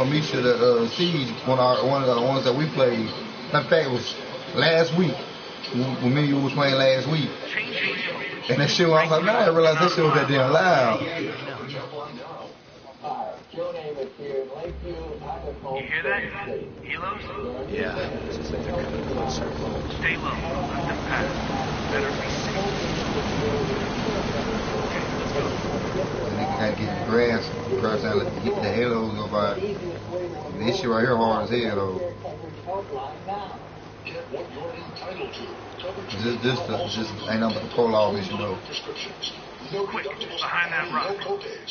on Misha the Siege, one of the ones that we played. In fact, it was last week when me and you was playing last week. And that shit, I was like, man, I didn't realize that shit was that damn loud. You hear that? Helos? Yeah, it's just like they're coming closer. Stay low. Let them pass. Better be safe. Okay, let's go. And they can't get the grass across down, let the halos go by. This shit right here hard as hell though. Just ain't nothing but a pull-off issue though. Quick, behind that rock.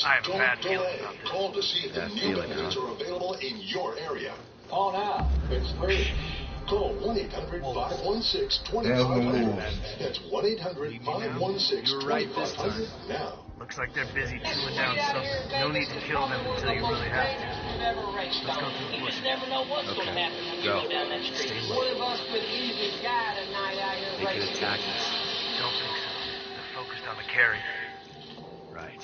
I have a bad feeling about this. Call to see if the new units are available in your area. Call now. It's free. Call 1-800-516-2500. That's 1-800-516-2500 now. Looks like they're busy chewing down something. No need to kill them until you really have to. Let's go through the bushes. Okay, go. Stay low. They can attack us. Don't think so. They're focused on the carrier. Right.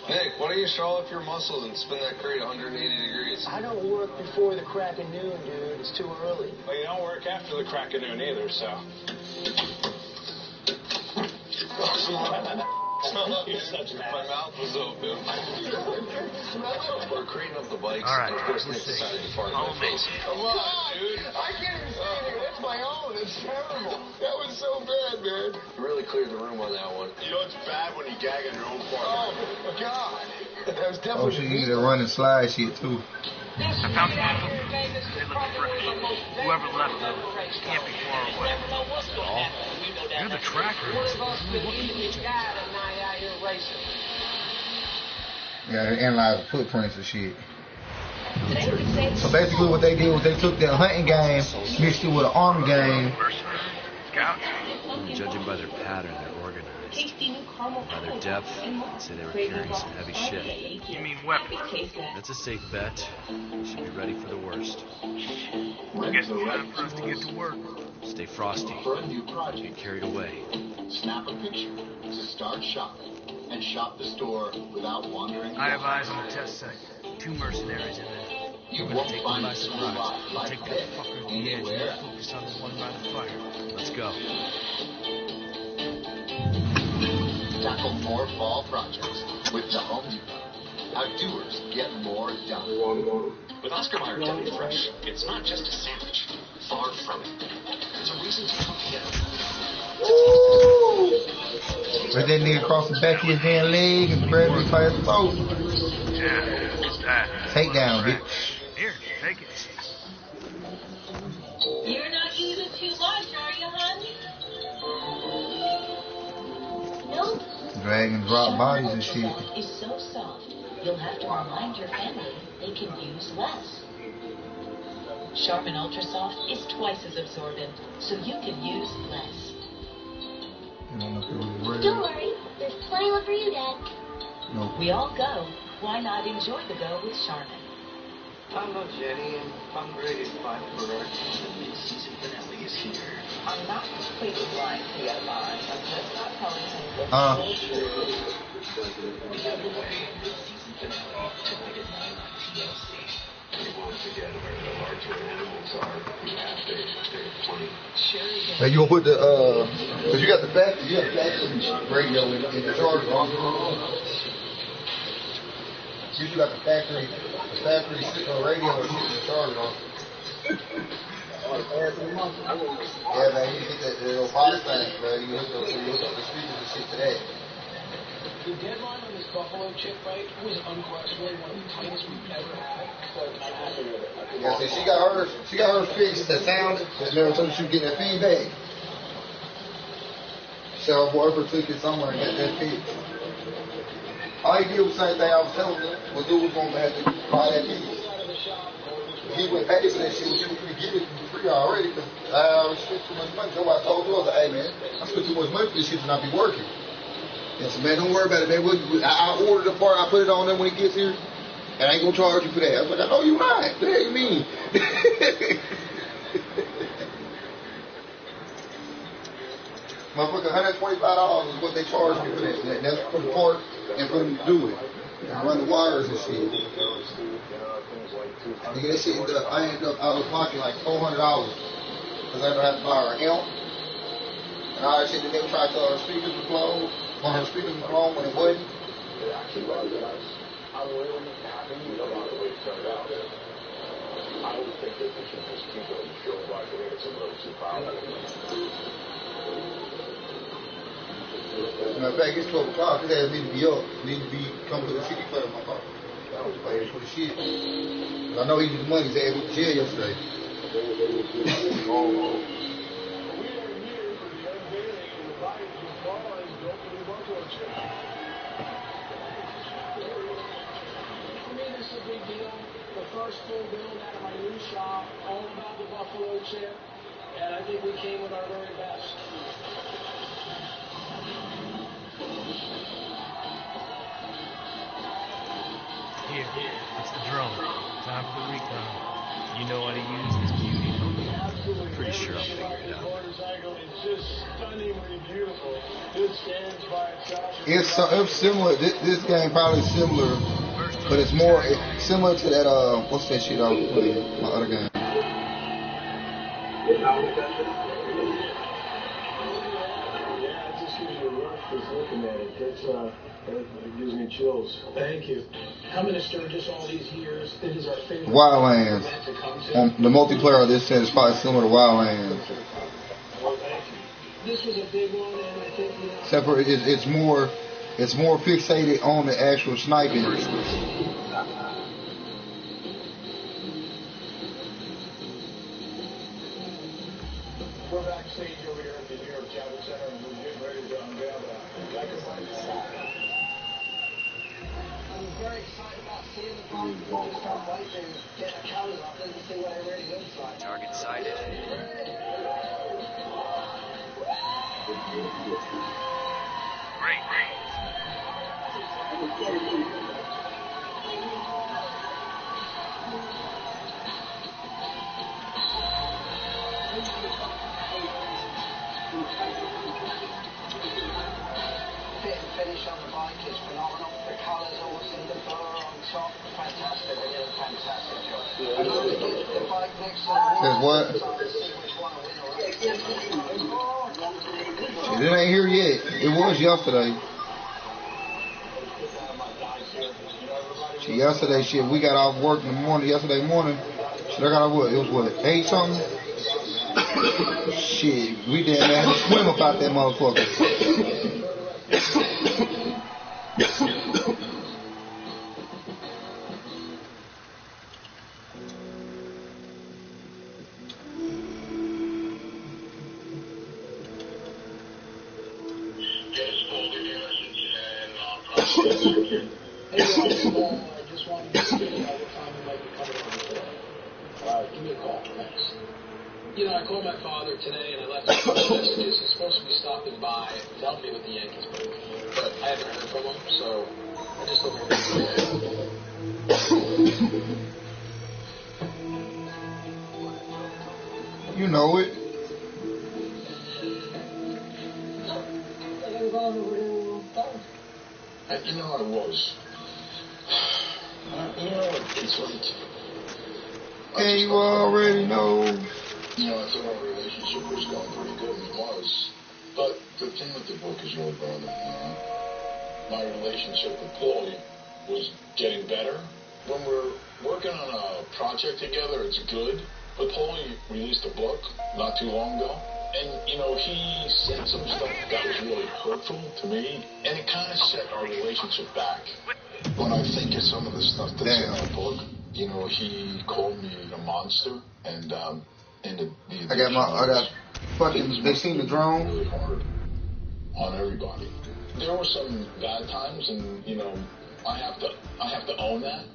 Nick, why don't you show off your muscles and spin that crate 180 degrees? I don't work before the crack of noon, dude. It's too early. Well, you don't work after the crack of noon either, so. My mouth was open. We're crating up the bikes. All right, and of course, let's Nick see. decided to fart in my face. Come on, dude. I can't even say anything. That's my own. It's terrible. That was so bad, man. You really cleared the room on that one. You know it's bad when you gag on your own fart. Oh, God. That was Oh, definitely... she need to run and slide shit too. I found some info. They look fresh. Whoever left them can't be far away. You're the tracker. Yeah, they analyze the footprints and shit. So basically what they did was they took their hunting game, mixed it with an arm game. Scouts? Judging by their pattern, they're organized. By their depth, I'd say they were carrying some heavy shit. You mean weapons? That's a safe bet. We should be ready for the worst. I guess it's time for us to get to work. Stay frosty. Don't get carried away. Snap a picture to start shopping and shop the store without wandering. I have eyes on the test site. 2 mercenaries in there. You We're won't gonna take them find by a surprise. tool like Take that this fucker to the edge and anywhere. focus on the one by the fire. Let's go. Tackle more fall projects with the Home Depot. How doers get more done. With Oscar Mayer Deli Fresh, it's not just a sandwich. Far from it. There's a reason to come together. But that nigga crossed the back of his damn leg and grabbed his by his throat. Yeah, it's that. Take down, bitch. Here, take it. You're not using too much, are you, honey? Nope. Drag and drop bodies and shit. Is so soft, you'll have to remind your family they can use less. Charmin Ultra Soft is twice as absorbent, so you can use less. Don't worry, there's plenty left for you, Dad. Nope. We all go. Why not enjoy the go with Charmin? I'm not Jenny, and I'm ready to fight for her. The mid-season finale is here. I'm not completely blind to the other line. I'm just not telling you what Uh. the The other way, mid-season finale, tonight at 9 on TLC. You won't forget where the larger animals are. Yeah, they're plenty. Now you gonna put the cause you got the factory radio in the charger on. You got the factory radio in the charger on. Yeah, man, you get that little box thing, man. You hook up the speakers and shit today. The deadline on this Buffalo chip fight was unquestionably one of the tightest we've ever had, but I'm happy with it. Yeah, see, she got her fixed. The sound that never told she get that feedback. So her boyfriend took it somewhere and got that fixed. All he did was the same thing I was telling him. Was dude was gonna have to buy that piece. He went pay for that shit. He was gonna get it for free already because I spent too much money. So I told him, I was like, hey man, I spent too much money for this shit to not be working. And so, man, don't worry about it, man. I ordered the part, I put it on there when it gets here, and I ain't gonna charge you for that. I was like, I know you not. What the hell you mean? Motherfucker, $125 is what they charge me for that. And that's for the part and for them to do it. And run the wires and shit. Nigga, that shit, I ended up out of pocket like $400 because I had to buy her amp. And all that shit, the nigga tried to tell her speakers were blown. One of her speakers was blown when it wasn't. It actually was. I'm really happy about the way it turned out. I would think that they should just keep it on the show, but I think it's a little too powerful. Matter of fact, it's 12 o'clock. His ass need to be up. Need to be coming to the CD player in my car. I was playing for the shit. I know he did the money. His ass went to jail yesterday. Big deal. The first full build out of my new shop, all about the Buffalo chip, and I think we came with our very best. Here, it's the drone. Time for the recon. You know how to use this beauty. Absolutely. Pretty sure I'll figure it out. Motorcycle is just stunningly beautiful. This stands by itself. It's similar. This game probably similar, but it's more similar to that. What's that shit I was playing? My other game. Just looking at it, it gives me chills. Thank you. Coming to Sturgis all these years, it is our favorite Wildlands. The multiplayer of this set is probably similar to Wildlands. Well, thank you. This was a big one, and I think except for it's more fixated on the actual sniping. We're backstage over here at the New York Javits Center, and we're getting ready to unveil the Microphone. I'm very excited about seeing the product. We just start wiping, get a counter up, and see what it really looks like. Target sighted. Great. Fit and finish on the bike is phenomenal. The colours all see the blur on top. Fantastic. They did a fantastic job. I'd love to get the bike next to the Says what? see which one will win. It ain't here yet. It was yesterday. Yesterday, we got off work in the morning. Yesterday morning, I got off what? It was what? 8 something? Shit, we damn near had to swim about that motherfucker. Hey, I just wanted to see what time you might be coming over today. Give me a call. Thanks. You know, I called my father today and I left him a couple messages. He's supposed to be stopping by to help me with the Yankees move, but I haven't heard from him, so I just hope everything's You know it. You know, I was. You know, it's like... And you already know. You know, I thought our relationship was going pretty good, and it was. But the thing with the book is your brother, you know? My relationship with Paulie was getting better. When we're working on a project together, it's good. But Paulie released a book not too long ago. And, you know, he said some stuff that was really hurtful to me, and it kind of set our relationship back. When I think of some of the stuff that's in that book, you know, he called me a monster, and the I got fucking, they seen the drone? Really hard on everybody. There were some bad times, and, you know, I have to own that.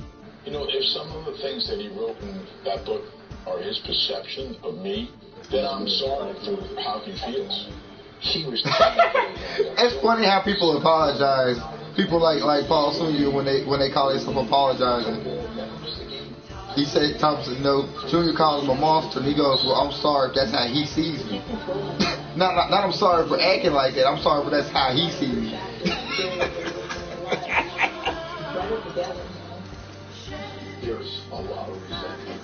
You know, if some of the things that he wrote in that book are his perception of me, then I'm sorry for how he feels. He was It's funny how people apologize. People like Paul Jr. when they call themselves apologizing. He said Thompson, Junior calls him a monster, and he goes, "Well, I'm sorry if that's how he sees me. not I'm sorry for acting like that. I'm sorry for that's how he sees me." there's a lot of resentment,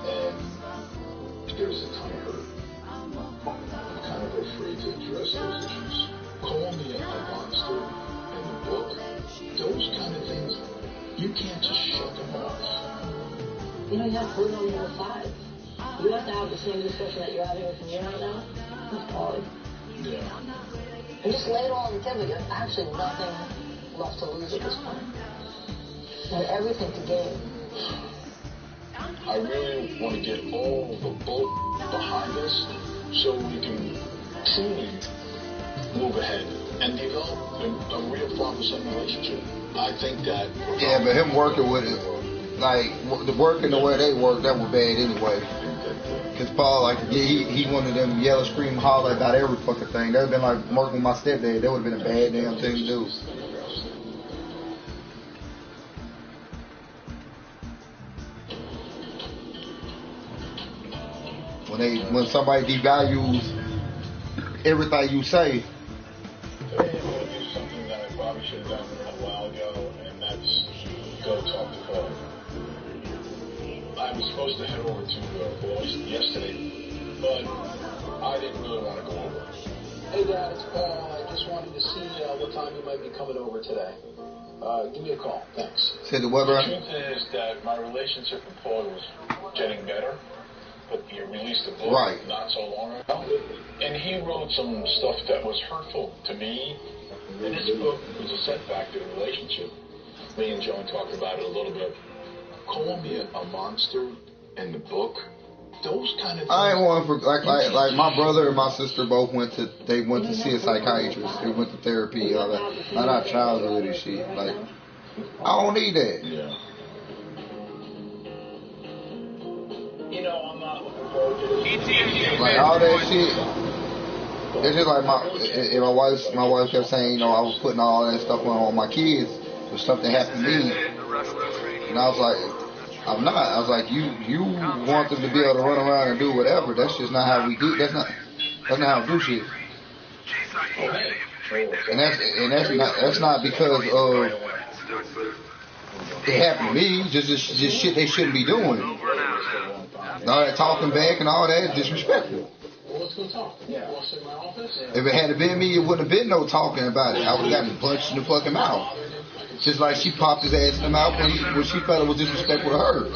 and there's a ton of hurt. I'm kind of afraid to address those issues. Call me a monster in the book. Those kind of things, you can't just shut them off. You know, you have to put it on both sides. You have to have the same discussion that you're having with me right now. That's hard. Yeah. And just lay it all on the table. You have actually nothing left to lose at this point. And everything to gain. I really want to get all the bull behind us so we can truly move ahead and develop a real father-son relationship. I think that... Yeah, but him working with it, like, working the way they work, that was bad anyway. Because Paul, like, he wanted them yell, scream, holler about every fucking thing. That would have been like working with my stepdad. That would have been a bad damn thing to do. When somebody devalues everything you say. I want to do something that I probably should have done a while ago, and that's go talk to Paul. I was supposed to head over to Boise yesterday, but I didn't really want to go over. Hey, Dad, it's Paul. I just wanted to see what time you might be coming over today. Give me a call. Thanks. Say the weather. The truth is that my relationship with Paul was getting better. But you released a book not so long ago, and he wrote some stuff that was hurtful to me, and his book was a setback to the relationship. Me and Joan talked about it a little bit. Call me a monster in the book. Those kind of things. I ain't one for like my brother and my sister both went to see a psychiatrist. They went to therapy, all that. Not our childhood and shit. Like, I don't need that. Yeah. You know, I'm not looking forward to this. Like all that shit. It's just like my wife kept saying, you know, I was putting all that stuff on my kids. If something happened to me, and I was like, I'm not. I was like, you want them to be able to run around and do whatever. That's just not how we do. That's not how we do shit. And that's not because of it happened to me. Just shit they shouldn't be doing. All that talking back and all that is disrespectful. Well, let's go talk. Yeah. Want to sit in my office? If it had been me, it wouldn't have been no talking about it. I would have gotten punched in the fucking mouth. Just like she popped his ass in the mouth when she felt it was disrespectful to her.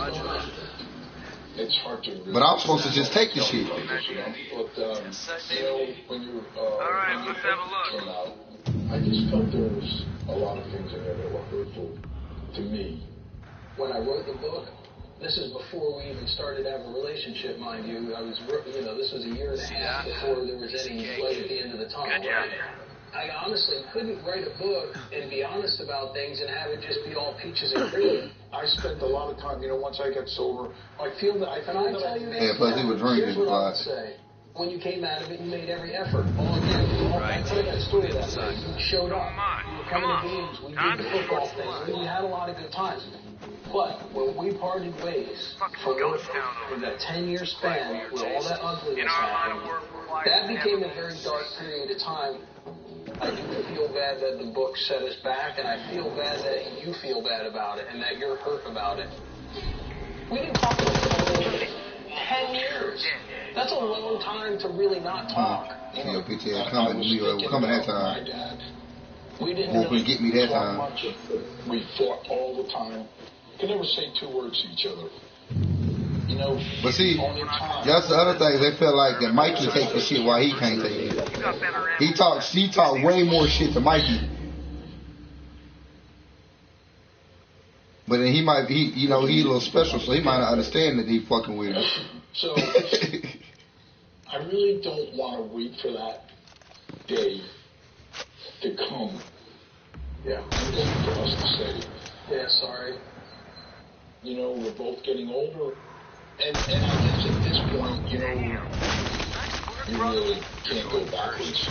It's hard to. But I'm supposed to just take the shit. But when you Alright, let's have a look. I just felt there was a lot of things in there that were hurtful to me. When I wrote the book, this is before we even started to have a relationship, mind you. This was a year and a half before there was any light at the end of the tunnel. Right? I honestly couldn't write a book and be honest about things and have it just be all peaches and cream. I spent a lot of time, once I got sober, I feel that I Can I tell you this? Yeah, plus he was drinking Here's what a I lot. would say. When you came out of it, you made every effort. All again, I tell you that story that night. You showed up. You were coming to games. We did the football thing. We had a lot of good times. But when we parted ways for in that 10-year span where all that ugliness happened, that became a very dark period of time. I do feel bad that the book set us back, and I feel bad that you feel bad about it and that you're hurt about it. We didn't talk about it for 10 years. That's a long time to really not talk. PTA coming that time. We didn't really get me that time. Much. We fought all the time. Could never say two words to each other. But see, that's the other thing. They feel like that Mikey takes the shit while he can't take it. He talked way more shit to Mikey. But then he a little special, so he might not understand that he fucking with him. So, I really don't want to wait for that day to come. Yeah. I'm waiting for us to say, yeah, sorry. We're both getting older. And I guess at this point, you really can't go backwards.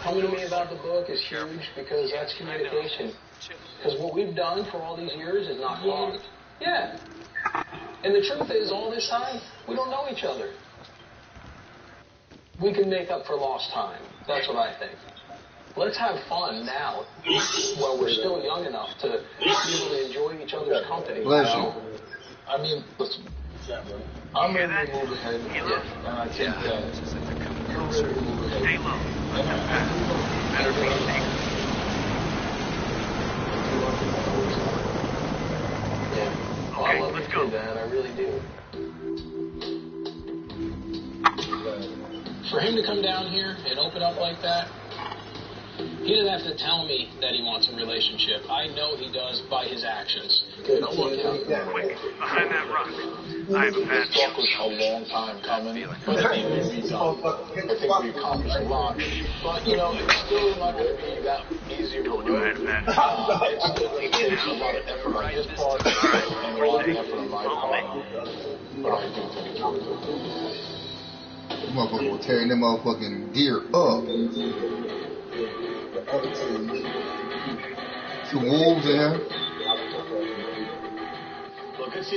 Coming to me about the book is huge because that's communication. Because what we've done for all these years is not wrong. Yeah. And the truth is, all this time, we don't know each other. We can make up for lost time. That's what I think. let's have fun now while we're still young enough to be able to enjoy each other's company. Bless you. I mean, listen, I'm ready to move ahead, and I think that you're ready to move ahead. Stay low. And I think Yeah. Okay, I love let's you go. too, Dad. I really do. For him to come down here and open up like that, he doesn't have to tell me that he wants a relationship. I know he does by his actions. good. Quick, behind that rock. I have a bad This talk was a long time coming, but it needed to be done. I think we accomplished a lot, but you know, it's still not going to be that easy to do. I had a bad It takes a lot of effort on his part and a lot of effort on my part, but I do think it's worth it. Motherfucker was tearing them motherfucking gear up. Two wolves in there. Look, it's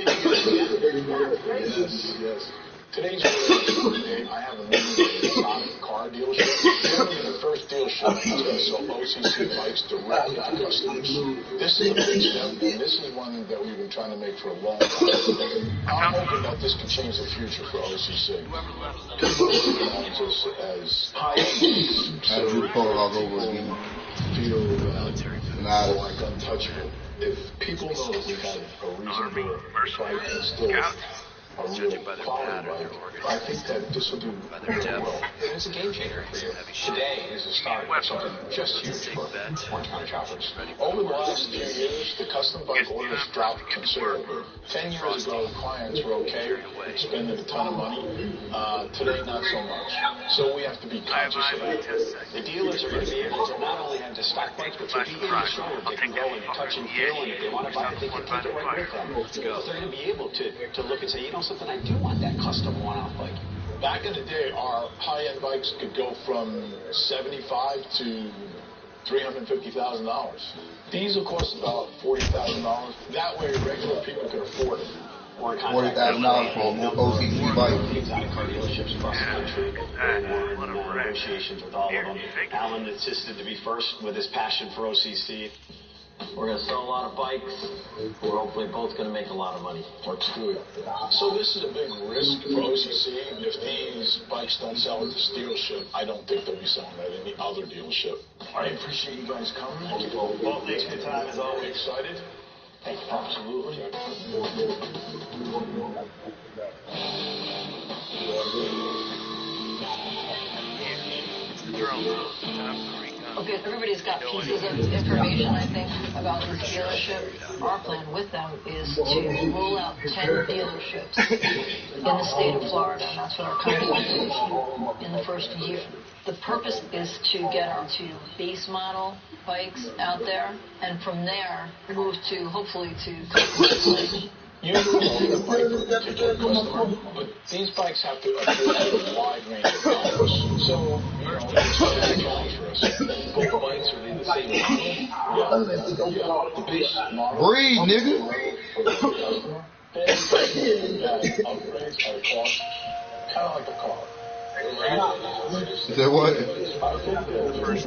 yes. Today's day, I have a meeting with a Sonic car dealership. We're going to be the first dealership that's going to sell OCC bikes directly to customers. This is a big step, and this is one that we've been trying to make for a long time. I'm hoping that this can change the future for OCC. People recognize us as high-end, I drew all over again. feel like untouchable. If people know that we have a reasonable fight and still a real quality bike, I think that this will do really well. It's a game changer for you. Today is the start of something just huge for Orange County shoppers. Over the last few years, the custom bike orders dropped considerably. 10 years ago, clients were okay spending a ton of money. Today, not so much. So we have to be conscious of that. The dealers are going to be able to not only have the stock bikes, but to be in the store. They can go and touch and feel, and if they want to buy it, they can take it right with them. So they're going to be able to look and say, you know something, I do want that custom one-off bike. Back in the day, our high-end bikes could go from $75,000 to $350,000. These will cost about $40,000. That way, regular people can afford it. $40,000 for an OCC bike. Exotic car dealerships across the country. We're in negotiations with all of them. Alan insisted to be first with his passion for OCC. We're going to sell a lot of bikes. We're hopefully both going to make a lot of money. Let's do it. So this is a big risk for OCC. If these bikes don't sell at this dealership, I don't think they'll be selling at any other dealership. I appreciate you guys coming. Well, thanks for your time as always. Excited? Absolutely. It's the drone. Time for recon. Okay, everybody's got pieces of information, I think, about this dealership. Our plan with them is to roll out 10 dealerships in the state of Florida, and that's what our contract is in the first year. The purpose is to get our two base model bikes out there, and from there, move to, hopefully, to customers. Usually only a bike for a particular customer, but these bikes have to appeal to a wide range of models. So, you know, it's a challenge for us. Both bikes are in the same model. Yeah. The base model. Breathe, nigga. For the customer. Then that upgrades at a cost, kind of like a car. Is that what? I think the first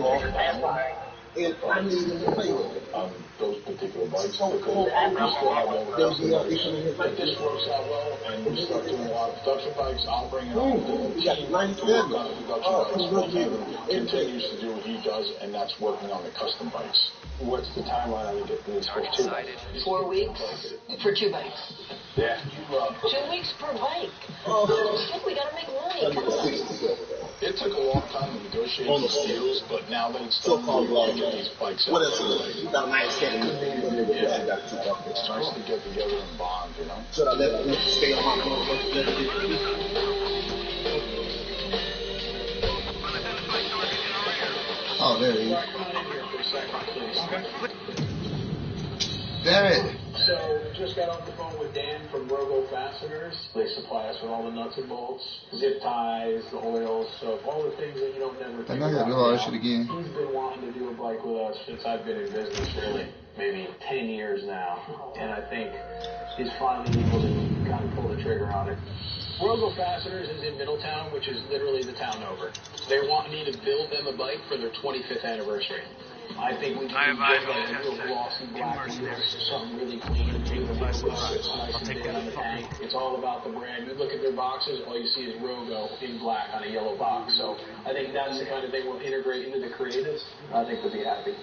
off those particular bikes because we still have more customers. But this works out well, and we start doing a lot of production bikes. I'll bring it on to the team to work on the production bikes. Kevin continues to do what he does, and that's working on the custom bikes. What's the timeline on getting these first two bikes? 4 weeks for 2 bikes. Yeah. 2 weeks per bike. We gotta make money. Come on. It took a long time to negotiate these deals, but now that it's done, we want to get these bikes out. It's nice to get together and bond, you know? Oh, there he is. Damn it. So, just got off the phone with Dan from Rogo Fasteners. They supply us with all the nuts and bolts, zip ties, the oils, so all the things that you don't never think I about. gotta do all that shit again. He's been wanting to do a bike with us since I've been in business, really, maybe 10 years now. And I think he's finally able to kind of pull the trigger on it. Rogo Fasteners is in Middletown, which is literally the town over. They want me to build them a bike for their 25th anniversary. I think we can build like a real glossy black wheel, something really clean. It's nice and big on the tank. It's all about the brand. You look at their boxes, all you see is Rogo in black on a yellow box. So I think that's the kind of thing we'll integrate into the creatives. I think they'll be happy.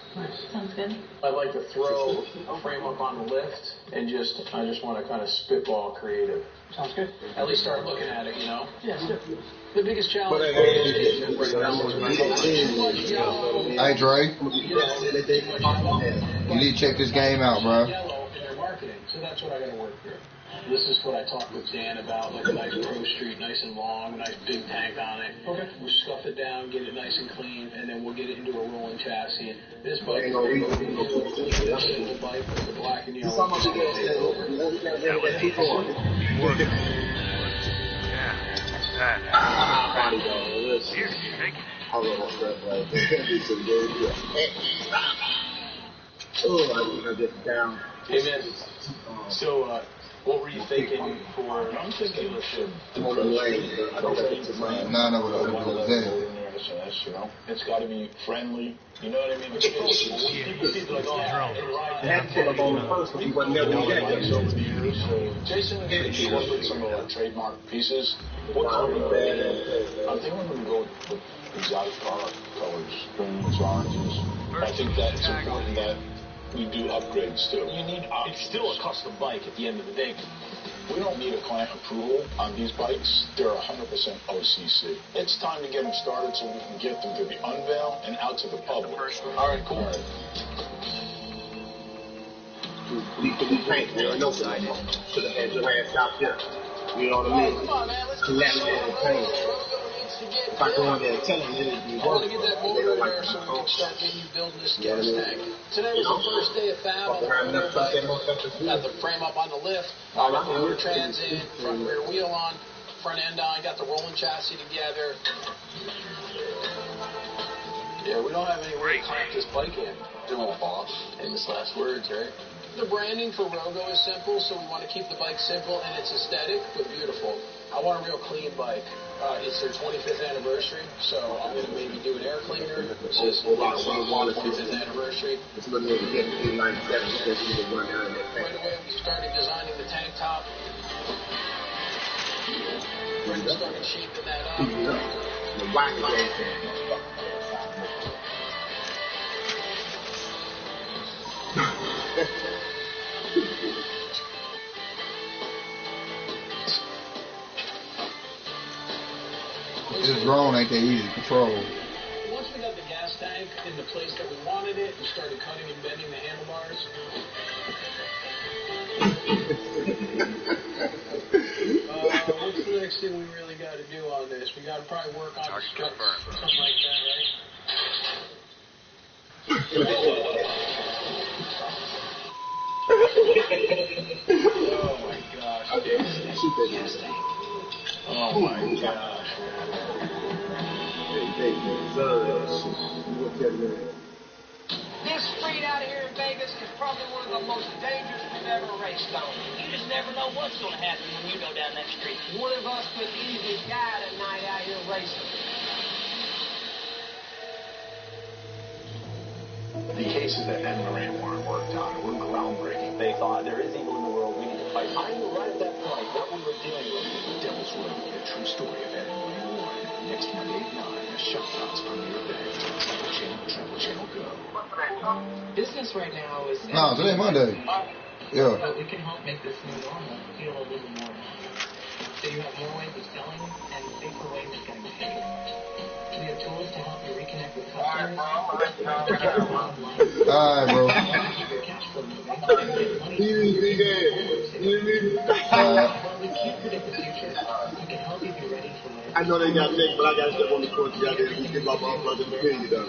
Sounds good. I'd like to throw a frame up on the lift and I just want to kind of spitball creative. Sounds good. At least start looking at it, you know? Yeah, sure. The biggest challenge is Hey, Dre. You need to check this game out, bro. Yellow in their marketing, so that's what I got to work through. This is what I talked with Dan about, like a nice Pro Street, nice and long, nice big tank on it. Okay. We'll scuff it down, get it nice and clean, and then we'll get it into a rolling chassis. And this bike is going to be a bike with the black and yellow. Here, take it. Hey, man. So, what were you thinking for dealership? No, It's got to be friendly. You know what I mean? People see like, oh, that's what I'm on first, but he wasn't never over the years. So Jason came up with some trademark pieces. What color? I'm thinking we're going to go with exotic colors, greens, oranges. I think that it's important that we do upgrades too. It's still a custom bike at the end of the day. We don't need a client approval on these bikes. They're 100% OCC. It's time to get them started so we can get them to the unveil and out to the public. All right, cool. We paint there or no side. Should have had your ass out there. You know what I mean? Come on, man. Let's Let me paint. If I go in there and tell them it I want to get that motor in there so we can start getting you building this gas tank. Today was the first day of fab. Got the frame up on the lift. I got the motor trans in, front rear wheel on, front end on, got the rolling chassis together. Yeah, we don't have anywhere to clamp this bike in. Doing a boss. Famous last words, right? The branding for Rogo is simple, so we want to keep the bike simple and it's aesthetic but beautiful. I want a real clean bike. It's their 25th anniversary, so I'm going to maybe do an air cleaner. It says 25th anniversary. It's looking at the 97 because you can run down that Right away, we started designing the tank top. We started shaping that up. The wax This drone ain't that easy to control. Once we got the gas tank in the place that we wanted it, we started cutting and bending the handlebars. What's the next thing we really got to do on this? We got to probably work on something like that, right? Oh my gosh. Gas tank. Oh my gosh. This street out here in Vegas is probably one of the most dangerous we've ever raced on. You just never know what's going to happen when you go down that street. One of us could easily die tonight out here racing. The cases that Ed and Lorraine Warren worked on were groundbreaking. They thought there is evil in the world, we need to fight. I knew right at that point what we were dealing with. Devil's Road, the true story of Ed and Lorraine Warren. Next Monday at 9, a Shop Talks premiere event. Travel Channel Go. Business right now is... No, today Monday. Yeah. But we can help make this new normal feel a little more. So you have more ways of selling and safer ways of getting paid. We have tools to help you reconnect with customers. Alright, bro. We can't predict the future. We can help you be ready for it. I know they got Nick, but I got to step on the court together and get my brother's opinion done.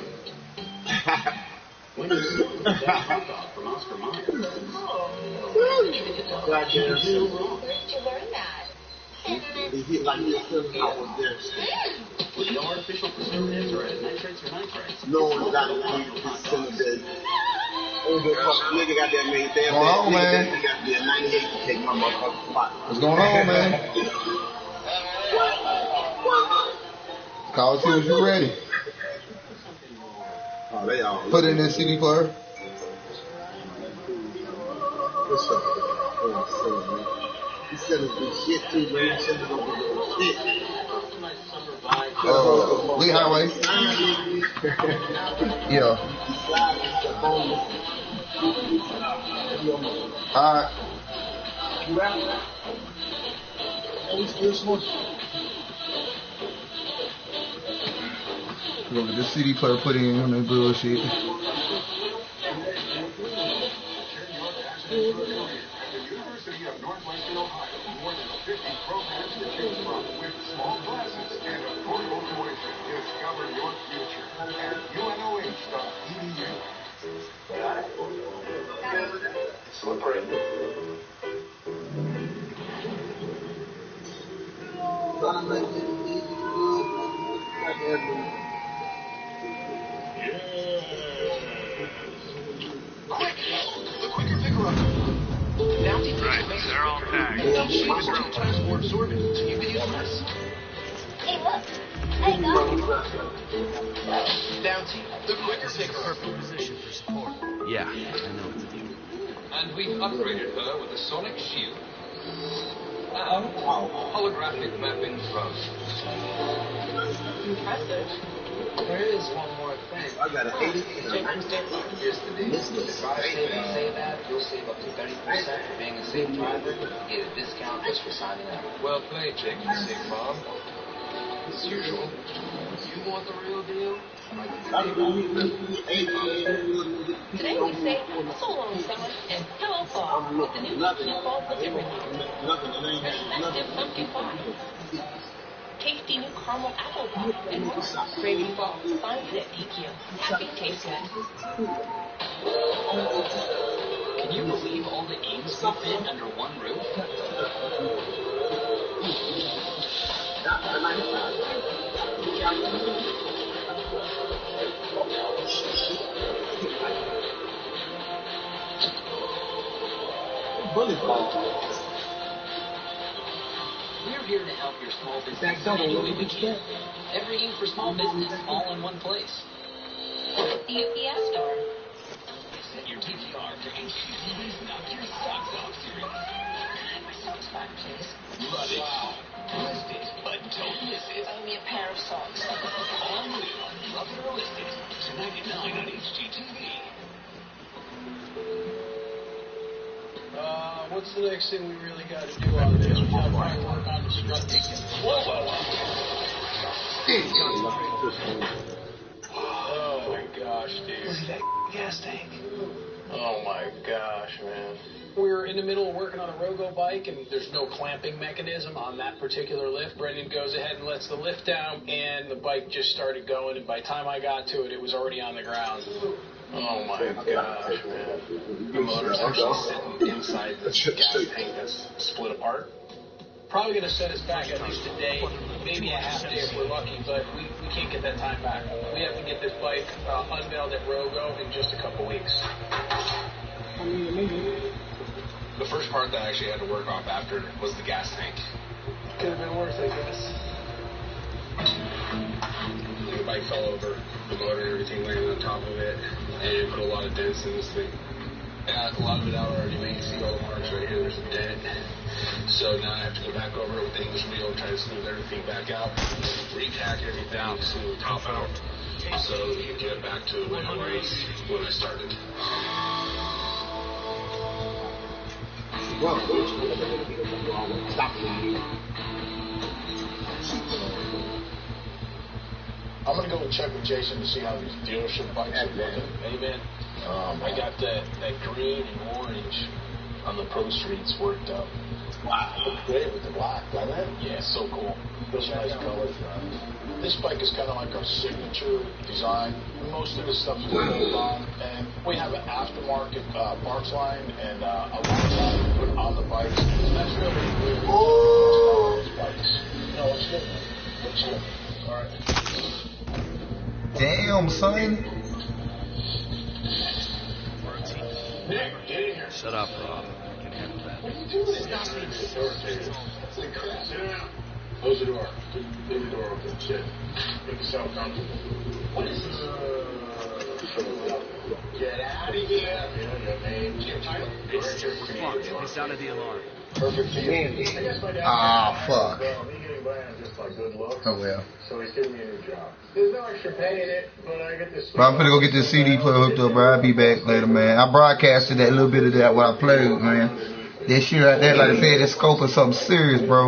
When you from Oscar Mayer. Where'd you learn that? He like me, I was there. With no artificial preservatives or nitrates or nitrates. No one got it. He's sending this. Nigga got that made damn. What's going on, man? He got me a 98 to take my motherfucking spot. What's going on, man? Call us you ready. Oh, they all. Put it in the CD player. What's up? He said it's shit too, man. He said it's over shit. Lee Highway. Yeah. Alright. Go with this CD player, put in on that bullshit. University of Northwestern Ohio, more than 50 programs to choose from with small classes and affordable tuition. Discover your future at unoh.edu. Slippery. Quick! The quicker picker up. Bounty Right, they're all tagged. Two times more absorbent. You can use less. Hey, look. Hey, guys. Bounty, the quicker picker. Perfect position for support. Yeah, I know what to do. And we've upgraded her with a sonic shield and holographic mapping drone. Impressive. There is one more thing. I got an 80. Here's the deal. If I say that, you'll save up to 30% for being a safe driver. Get a discount just for signing up. Well played, Jake and Sig Mom. As usual. You want the real deal? Today we say so long, summer, and hello, fall, with the new fall delivery. Festive pumpkin pie. Tasty new caramel apple pie and more. Gravy fall. Find it at DQ. Happy taste good. Can you believe all the games we fit under one roof? Bullet ball. We're here to help your small business in any way we can. Everything for small business, all in one place. The UPS store. Set your DVR for HGTV's Knock Your Socks Off series. My socks back, please. Love it. List it, but don't miss it. Buy me a pair of socks. All new. Love it or list it. $2.99 on HGTV. What's the next thing we really got to do on this? We got to probably work on the strut ticket. Oh my gosh, dude. Look at that gas tank. Oh my gosh, man. We were in the middle of working on a Rogo bike, and there's no clamping mechanism on that particular lift. Brendan goes ahead and lets the lift down, and the bike just started going, and by the time I got to it, it was already on the ground. Oh my gosh, man. The motor's actually sitting inside the gas tank that's split apart. Probably going to set us back at least a day, maybe a half day if we're lucky, but we can't get that time back. We have to get this bike unveiled at Rogo in just a couple weeks. The first part that I actually had to work off after was the gas tank. Could have been worse, I guess. The bike fell over, the motor and everything landed on top of it, and it put a lot of dents in this thing. Yeah, a lot of it out already made. You see all the marks right here, there's a dent. So now I have to go back over it with the English wheel, try to smooth everything back out, re-tack everything down, smooth the top out, so we can get it back to when it was when I started. I'm gonna go and check with Jason to see how these dealership bikes are looking. Amen. I got that green and orange on the Pro Streets worked up. Wow, look great with the black, doesn't it? Yeah, so cool. Those are nice colors. This bike is kind of like our signature design. Most of the stuff is rolled on, and we have an aftermarket parts line and a long line put on the bikes. That's really weird. Oh! Bikes. No, it's good. It's good. All right. Damn, son. Nick, get in here. Shut up, Rob. I can handle that. What are you doing? Stop being so irritated. Holy crap. Close the door. Leave the door open. Sit. Make yourself comfortable. What is this? Get out of here. Your name, your title. We're fucked. He sounded the alarm. Perfect for you. Ah, fuck. Well, me getting by on just my good looks. Oh, well. So he's giving me a new job. There's no extra pay in it, but I get this. Bro, I'm finna go get this CD player hooked up, bro. I'll be back later, man. I broadcasted that little bit of that what I played, man. That shit right there, like I said, that scope is something serious, bro.